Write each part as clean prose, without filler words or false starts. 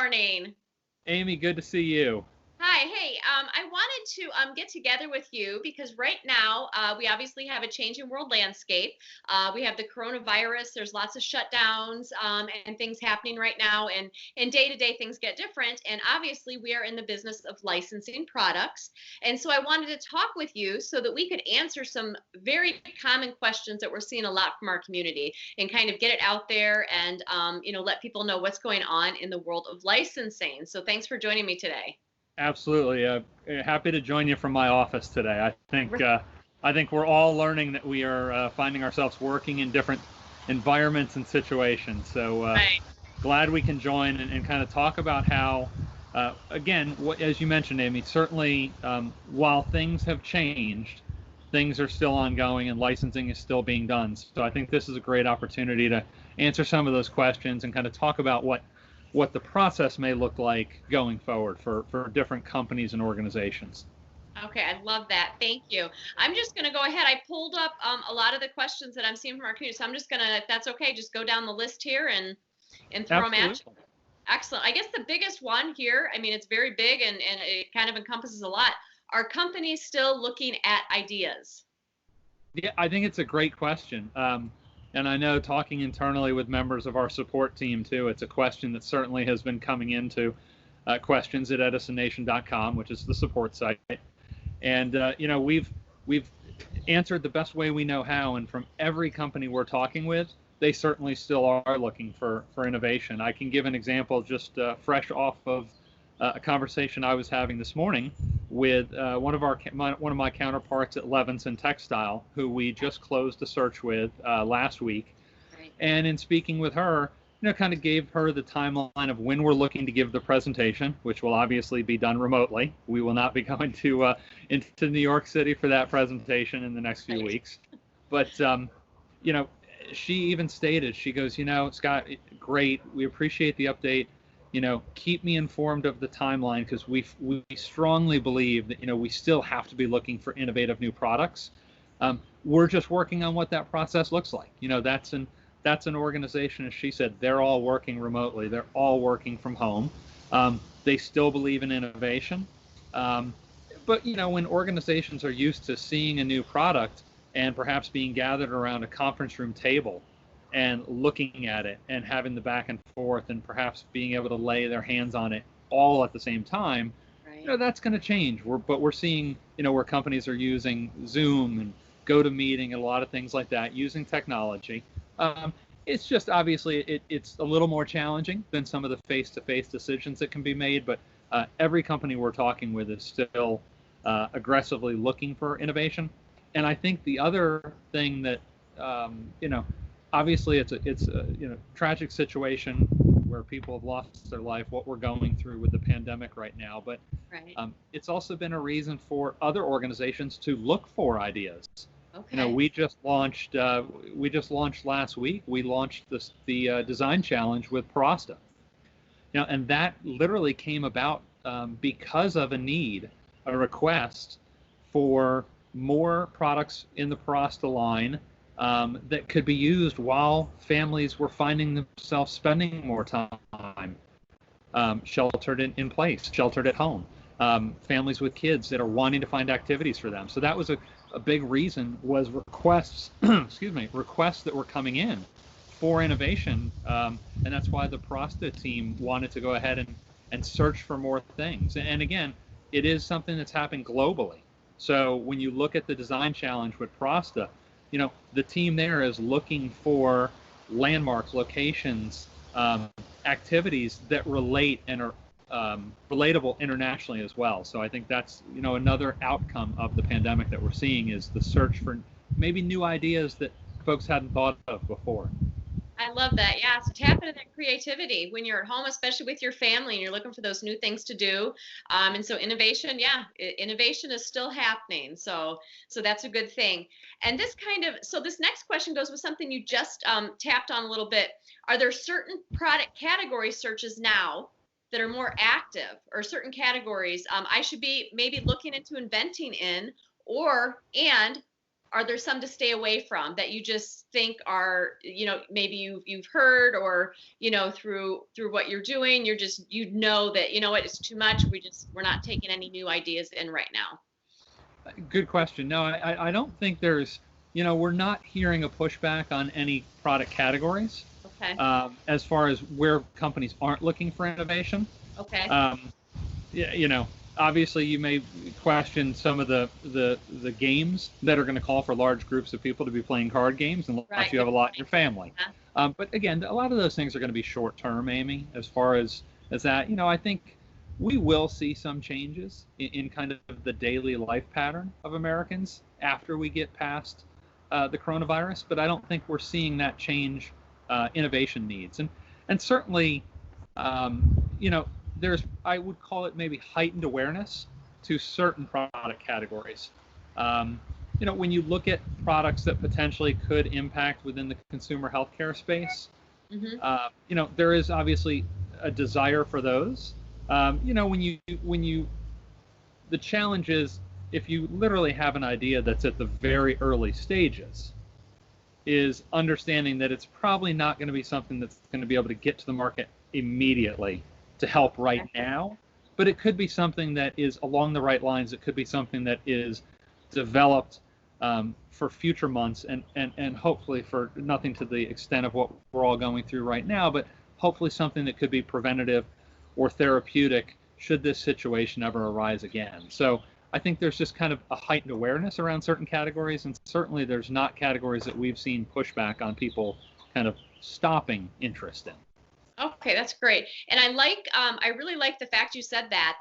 morning. Amy, good to see you. Hi, hey, I wanted to get together with you because right now we obviously have a changing world landscape. We have the coronavirus. There's lots of shutdowns and things happening right now, and day to day things get different. And obviously, we are in the business of licensing products. And so I wanted to talk with you so that we could answer some very common questions that we're seeing a lot from our community and kind of get it out there and let people know what's going on in the world of licensing. So thanks for joining me today. Absolutely. Happy to join you from my office today. I think we're all learning that we are finding ourselves working in different environments and situations. So Right. glad we can join and kind of talk about how, again, as you mentioned, Amy, certainly while things have changed, things are still ongoing and licensing is still being done. So I think this is a great opportunity to answer some of those questions and kind of talk about what the process may look like going forward for different companies and organizations. Okay, I love that. Thank you. I'm just going to go ahead. I pulled up a lot of the questions that I'm seeing from our community. So I'm just going to, if that's okay, just go down the list here and throw them at you. Absolutely. Excellent. I guess the biggest one here, I mean, it's very big and it kind of encompasses a lot. Are companies still looking at ideas? Yeah, I think it's a great question. And I know talking internally with members of our support team too, it's a question that certainly has been coming into questions at edisonnation.com, which is the support site. And we've answered the best way we know how, and from every company we're talking with, they certainly still are looking for innovation. I can give an example just fresh off of a conversation I was having this morning with one of my counterparts at Levinson Textile, who we just closed a search with last week. Right. And in speaking with her, kind of gave her the timeline of when we're looking to give the presentation, which will obviously be done remotely. We will not be going to into New York City for that presentation in the next few weeks. But she even stated, she goes, Scott, great, we appreciate the update. Keep me informed of the timeline, because we strongly believe that we still have to be looking for innovative new products. We're just working on what that process looks like. That's an organization, as she said, they're all working remotely. They're all working from home. They still believe in innovation. But when organizations are used to seeing a new product and perhaps being gathered around a conference room table and looking at it and having the back and forth and perhaps being able to lay their hands on it all at the same time, Right. that's going to change. But we're seeing, where companies are using Zoom and GoToMeeting and a lot of things like that, using technology. It's just obviously it's a little more challenging than some of the face-to-face decisions that can be made, but every company we're talking with is still aggressively looking for innovation. And I think the other thing that, obviously it's a tragic situation where people have lost their life, what we're going through with the pandemic right now, but Right. it's also been a reason for other organizations to look for ideas. Okay. We just launched last week. We launched the design challenge with Prosta. And that literally came about because of a request for more products in the Prosta line that could be used while families were finding themselves spending more time sheltered in place, sheltered at home. Families with kids that are wanting to find activities for them. So that was a big reason, was requests, requests that were coming in for innovation. And that's why the Prosta team wanted to go ahead and search for more things. And again, it is something that's happened globally. So when you look at the design challenge with Prosta, the team there is looking for landmarks, locations, activities that relate and are relatable internationally as well. So I think that's another outcome of the pandemic that we're seeing, is the search for maybe new ideas that folks hadn't thought of before. I love that. Yeah. So tap into that creativity when you're at home, especially with your family, and you're looking for those new things to do. And so innovation, yeah, innovation is still happening. So that's a good thing. And so this next question goes with something you just tapped on a little bit. Are there certain product category searches now that are more active, or certain categories I should be maybe looking into inventing in, and are there some to stay away from that you just think are, maybe you've heard, or, through what you're doing, you're just, that, what, it's too much. We're not taking any new ideas in right now. Good question. No, I don't think there's, we're not hearing a pushback on any product categories. Okay. As far as where companies aren't looking for innovation. Okay. Yeah, obviously you may question some of the games that are going to call for large groups of people to be playing card games, unless you have a lot in your family. Yeah. But again, a lot of those things are going to be short term, Amy, as far as that. I think we will see some changes in kind of the daily life pattern of Americans after we get past the coronavirus, but I don't think we're seeing that change innovation needs. And certainly, there's, I would call it maybe heightened awareness to certain product categories. When you look at products that potentially could impact within the consumer healthcare space, there is obviously a desire for those. The challenge is, if you literally have an idea that's at the very early stages, is understanding that it's probably not going to be something that's going to be able to get to the market immediately to help right now, but it could be something that is along the right lines. It could be something that is developed for future months, and hopefully for nothing to the extent of what we're all going through right now, but hopefully something that could be preventative or therapeutic should this situation ever arise again. So I think there's just kind of a heightened awareness around certain categories, and certainly there's not categories that we've seen pushback on people kind of stopping interest in. Okay, that's great. And I really like the fact you said that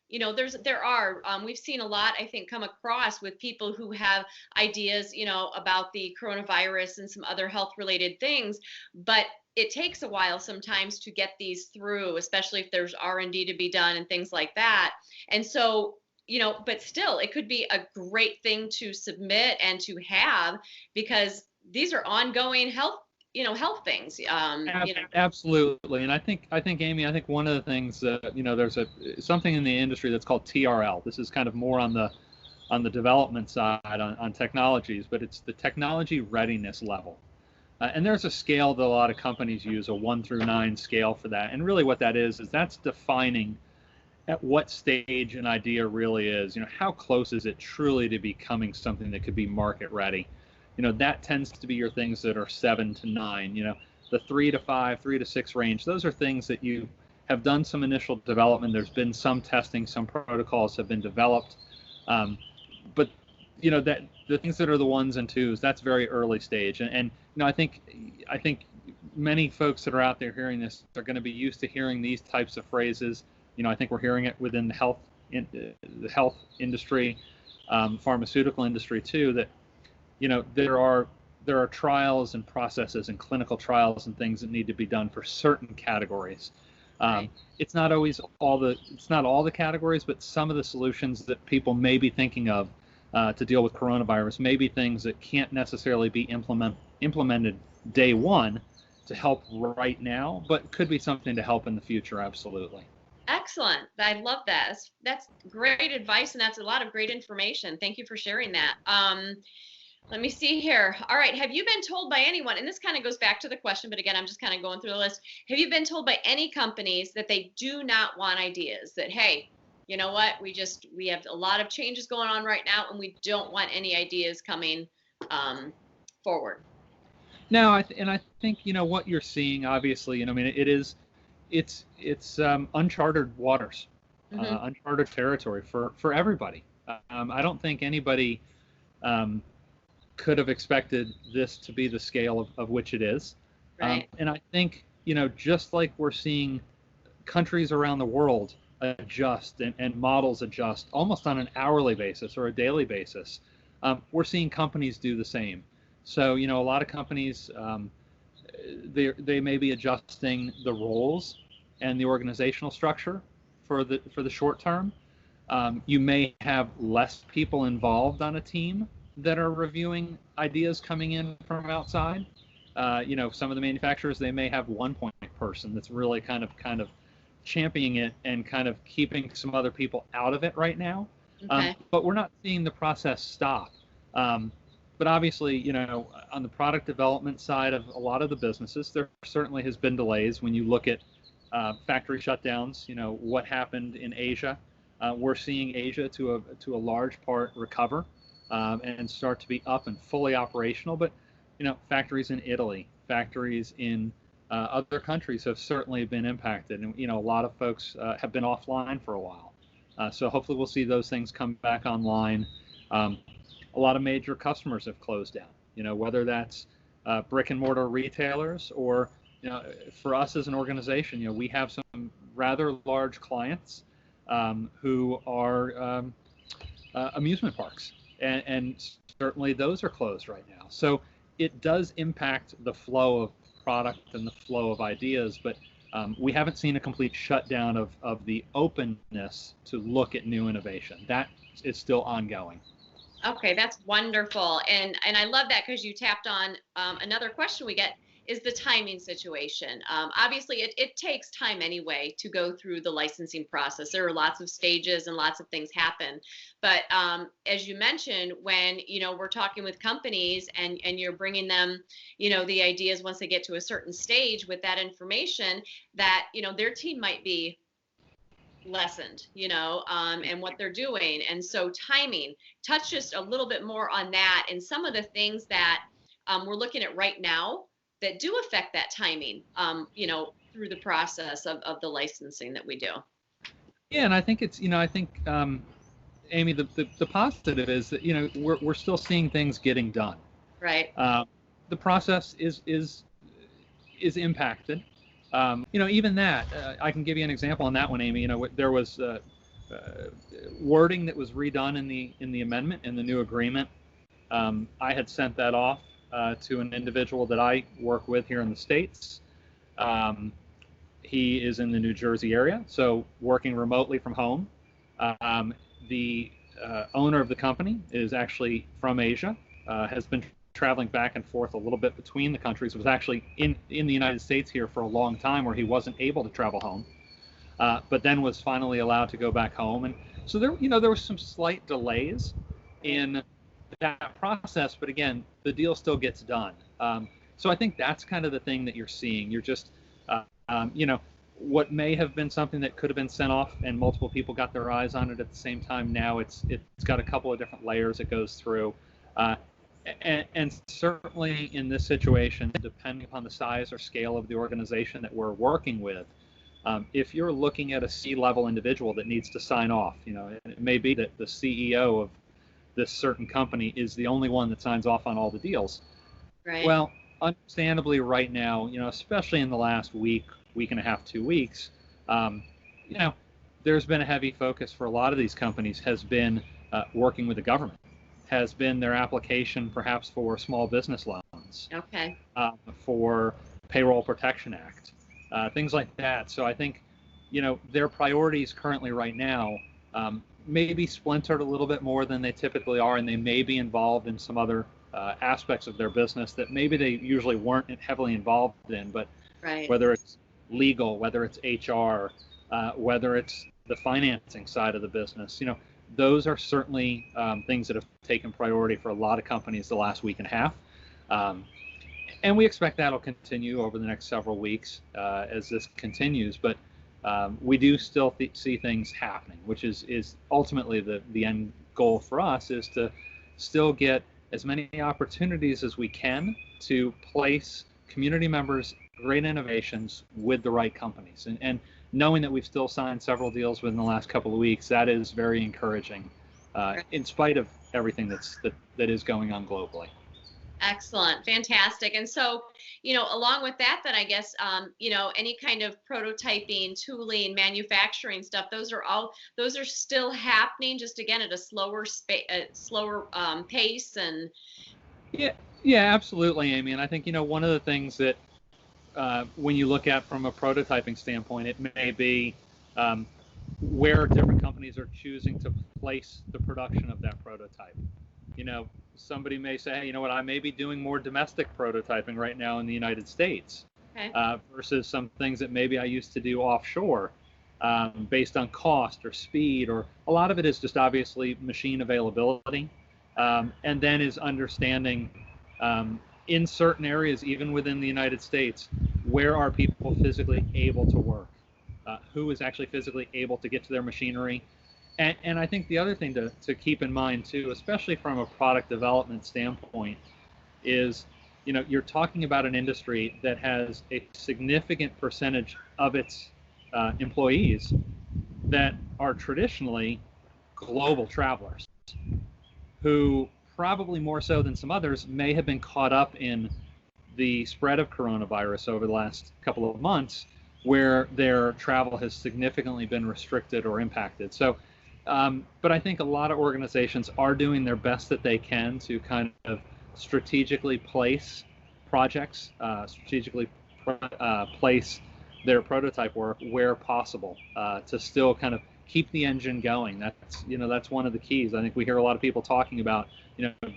we've seen a lot, I think, come across with people who have ideas, about the coronavirus and some other health related things, but it takes a while sometimes to get these through, especially if there's R&D to be done and things like that. And so, but still, it could be a great thing to submit and to have, because these are ongoing health things. Absolutely. And I think, Amy, one of the things that, there's something in the industry that's called TRL. This is kind of more on the development side on technologies, but it's the technology readiness level. And there's a scale that a lot of companies use, a 1 through 9 scale for that. And really what that is that's defining at what stage an idea really is. How close is it truly to becoming something that could be market ready? That tends to be your things that are 7 to 9. The 3 to 5, 3 to 6 range, those are things that you have done some initial development. There's been some testing, some protocols have been developed. But that the things that are the 1s and 2s, that's very early stage. And I think many folks that are out there hearing this are going to be used to hearing these types of phrases. I think we're hearing it within the health industry, pharmaceutical industry too, that there are trials and processes and clinical trials and things that need to be done for certain categories. Right. It's not always all the categories, but some of the solutions that people may be thinking of to deal with coronavirus may be things that can't necessarily be implemented day one to help right now, but could be something to help in the future. Absolutely. Excellent. I love that. That's great advice, and that's a lot of great information. Thank you for sharing that. Let me see here. All right. Have you been told by anyone, and this kind of goes back to the question, but again, I'm just kind of going through the list. Have you been told by any companies that they do not want ideas, that, hey, you know what, we have a lot of changes going on right now, and we don't want any ideas coming forward? No, I think what you're seeing, obviously, it's uncharted waters, uncharted territory for everybody. I don't think anybody could have expected this to be the scale of which it is. Right. And I think, just like we're seeing countries around the world adjust and models adjust almost on an hourly basis or a daily basis, we're seeing companies do the same. So, a lot of companies, they may be adjusting the roles and the organizational structure for the short term. You may have less people involved on a team that are reviewing ideas coming in from outside. Some of the manufacturers, they may have one point person that's really kind of championing it and kind of keeping some other people out of it right now. Okay. But we're not seeing the process stop. but obviously, on the product development side of a lot of the businesses, there certainly has been delays. When you look at factory shutdowns, what happened in Asia, we're seeing Asia to a large part recover and start to be up and fully operational. But factories in Italy, factories in other countries have certainly been impacted, and a lot of folks have been offline for a while. So hopefully we'll see those things come back online. A lot of major customers have closed down. Whether that's brick and mortar retailers or for us as an organization, we have some rather large clients who are amusement parks, and certainly those are closed right now. So it does impact the flow of product and the flow of ideas, but we haven't seen a complete shutdown of the openness to look at new innovation. That is still ongoing. Okay, that's wonderful. And I love that, because you tapped on another question we get is the timing situation. Obviously, it takes time anyway to go through the licensing process. There are lots of stages and lots of things happen. But as you mentioned, when we're talking with companies and you're bringing them the ideas once they get to a certain stage with that information, that their team might be lessened, and what they're doing. And so timing, touch just a little bit more on that and some of the things that we're looking at right now that do affect that timing, through the process of the licensing that we do. Yeah, and I think it's, Amy, the positive is that, we're still seeing things getting done. Right. The process is impacted. Even that, I can give you an example on that one, Amy. There was wording that was redone in the amendment in the new agreement. I had sent that off to an individual that I work with here in the States. He is in the New Jersey area, so working remotely from home. The owner of the company is actually from Asia, has been traveling back and forth a little bit between the countries, was actually in the United States here for a long time where he wasn't able to travel home, but then was finally allowed to go back home. And so there were some slight delays in that process, but again, the deal still gets done. So I think that's kind of the thing that you're seeing. You're just, what may have been something that could have been sent off and multiple people got their eyes on it at the same time. Now it's got a couple of different layers it goes through. And certainly in this situation, depending upon the size or scale of the organization that we're working with, if you're looking at a C-level individual that needs to sign off, it may be that the CEO of this certain company is the only one that signs off on all the deals. Right. Well, understandably right now, especially in the last week and a half, 2 weeks, there's been a heavy focus for a lot of these companies has been working with the government, has been their application perhaps for small business loans, Okay. For Payroll Protection Act, things like that. So I think, their priorities currently right now may be splintered a little bit more than they typically are, and they may be involved in some other aspects of their business that maybe they usually weren't heavily involved in. But Right. whether it's legal, whether it's HR, whether it's the financing side of the business, those are certainly things that have taken priority for a lot of companies the last week and a half. And we expect that'll continue over the next several weeks as this continues. But we do still see things happening, which is ultimately the end goal for us, is to still get as many opportunities as we can to place community members' great innovations with the right companies. And knowing that we've still signed several deals within the last couple of weeks, that is very encouraging, in spite of everything that is going on globally. Excellent. Fantastic. And so, along with that, then I guess, any kind of prototyping, tooling, manufacturing stuff, those are still happening, just again at a slower pace. And Yeah, absolutely, Amy. And I think, one of the things that when you look at from a prototyping standpoint, it may be where different companies are choosing to place the production of that prototype. Somebody may say, hey, you know what, I may be doing more domestic prototyping right now in the United States, Okay. Versus some things that maybe I used to do offshore, based on cost or speed, or a lot of it is just obviously machine availability. and then is understanding in certain areas, even within the United States, where are people physically able to work, who is actually physically able to get to their machinery. And I think the other thing to keep in mind too, especially from a product development standpoint, is you're talking about an industry that has a significant percentage of its employees that are traditionally global travelers, who probably more so than some others may have been caught up in the spread of coronavirus over the last couple of months, where their travel has significantly been restricted or impacted. So, but I think a lot of organizations are doing their best that they can to kind of strategically place projects, strategically place their prototype work where possible, to still kind of keep the engine going. That's one of the keys. I think we hear a lot of people talking about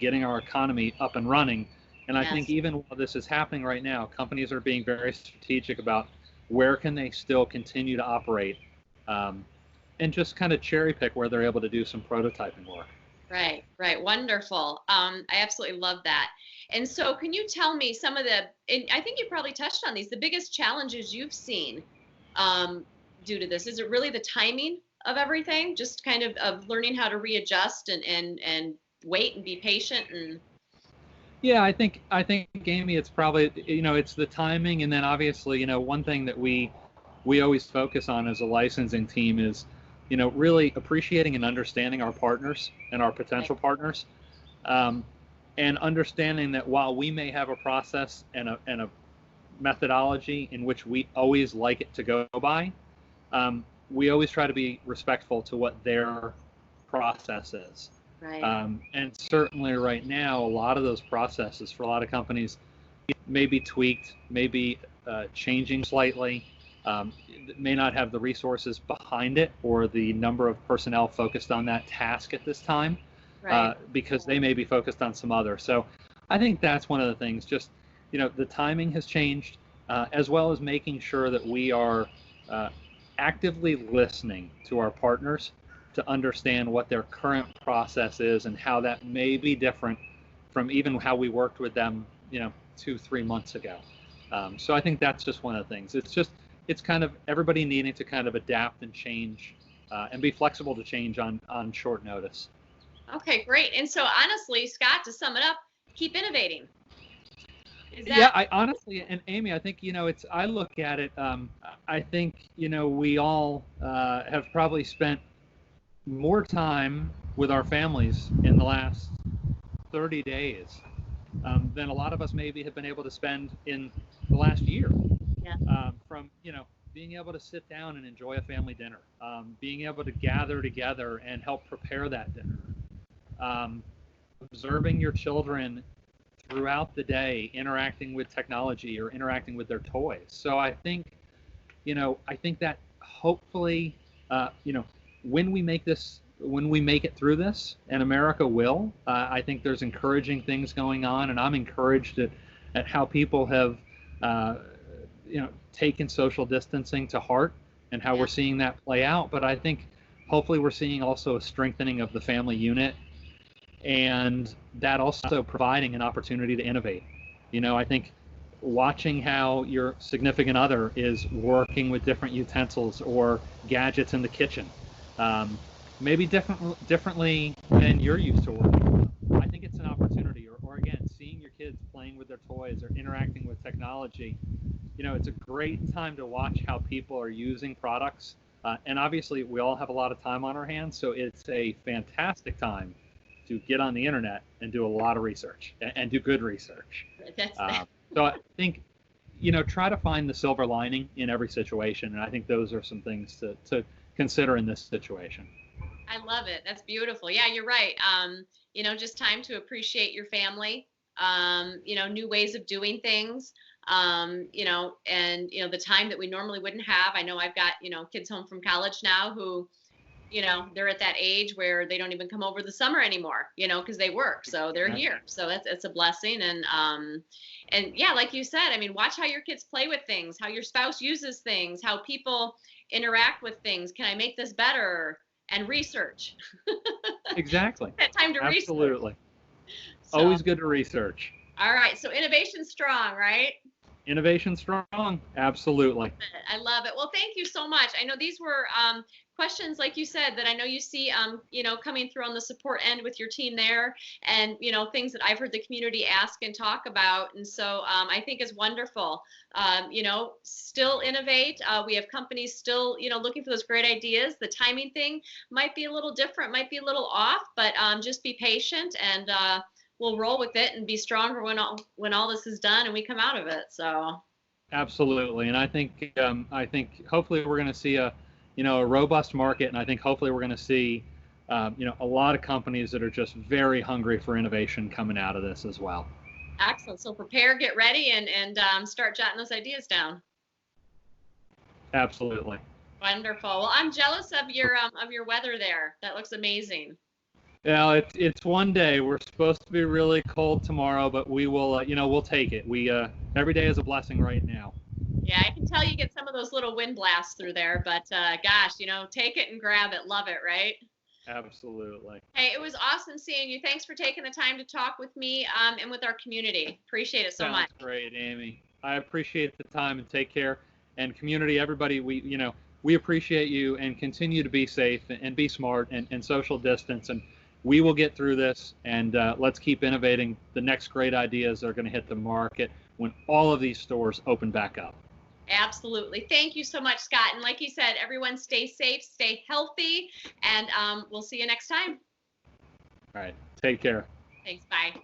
getting our economy up and running, and I think even while this is happening right now, companies are being very strategic about where can they still continue to operate, and just kind of cherry pick where they're able to do some prototyping work. Right. Wonderful. I absolutely love that. And so can you tell me some of and I think you probably touched on these, the biggest challenges you've seen due to this? Is it really the timing of everything? Just kind of learning how to readjust and wait and be patient and... Yeah, I think Amy, it's probably, it's the timing. And then obviously, one thing that we always focus on as a licensing team is, really appreciating and understanding our partners and our potential partners, and understanding that while we may have a process and a methodology in which we always like it to go by, we always try to be respectful to what their process is. Right. And certainly right now, a lot of those processes for a lot of companies may be tweaked, may be changing slightly, may not have the resources behind it or the number of personnel focused on that task at this time, because they may be focused on some other. So I think that's one of the things, just, the timing has changed, as well as making sure that we are actively listening to our partners to understand what their current process is and how that may be different from even how we worked with them, 2-3 months ago. So I think that's just one of the things. It's kind of everybody needing to kind of adapt and change, and be flexible to change on short notice. Okay, great. And so honestly, Scott, to sum it up, keep innovating. Yeah, I honestly, and Amy, I think, I look at it, I think, we all have probably spent more time with our families in the last 30 days than a lot of us maybe have been able to spend in the last year. From being able to sit down and enjoy a family dinner, being able to gather together and help prepare that dinner, observing your children throughout the day interacting with technology or interacting with their toys. So I think that hopefully when we make it through this, and America will, I think there's encouraging things going on, and I'm encouraged at how people have taken social distancing to heart and how we're seeing that play out. But I think hopefully we're seeing also a strengthening of the family unit, and that also providing an opportunity to innovate. I think watching how your significant other is working with different utensils or gadgets in the kitchen, maybe differently than you're used to working. I think it's an opportunity, or again, seeing your kids playing with their toys or interacting with technology. It's a great time to watch how people are using products. And obviously, we all have a lot of time on our hands, so it's a fantastic time to get on the internet and do a lot of research and do good research. So I think, try to find the silver lining in every situation. And I think those are some things to consider in this situation. I love it. That's beautiful. Yeah, you're right. Just time to appreciate your family, new ways of doing things, and the time that we normally wouldn't have. I know I've got, kids home from college now who, they're at that age where they don't even come over the summer anymore, because they work. So they're here. So it's a blessing. And yeah, like you said, watch how your kids play with things, how your spouse uses things, how people interact with things. Can I make this better? And research. Exactly. That time to Absolutely. research. So, always good to research. all right. So innovation strong, right? Innovation strong. Absolutely. I love it. Well, thank you so much. I know these were questions, like you said, that I know you see, coming through on the support end with your team there, and things that I've heard the community ask and talk about, and so I think is wonderful. Still innovate. We have companies still, looking for those great ideas. The timing thing might be a little different, might be a little off, but just be patient and. We'll roll with it and be stronger when all this is done and we come out of it. So absolutely, and I think hopefully we're going to see a robust market, and I think hopefully we're going to see a lot of companies that are just very hungry for innovation coming out of this as well. Excellent. So prepare, get ready, and start jotting those ideas down. Absolutely. Wonderful. Well, I'm jealous of your weather there. That looks amazing. Yeah, it's one day. We're supposed to be really cold tomorrow, but we will, we'll take it. Every day is a blessing right now. Yeah, I can tell you get some of those little wind blasts through there, but gosh, take it and grab it. Love it, right? Absolutely. Hey, it was awesome seeing you. Thanks for taking the time to talk with me and with our community. Appreciate it so much. Sounds great, Amy. I appreciate the time, and take care. And community, everybody, we appreciate you, and continue to be safe and be smart and social distance, and we will get through this, and let's keep innovating the next great ideas that are going to hit the market when all of these stores open back up. Absolutely. Thank you so much, Scott. And like you said, everyone stay safe, stay healthy, and we'll see you next time. All right. Take care. Thanks. Bye.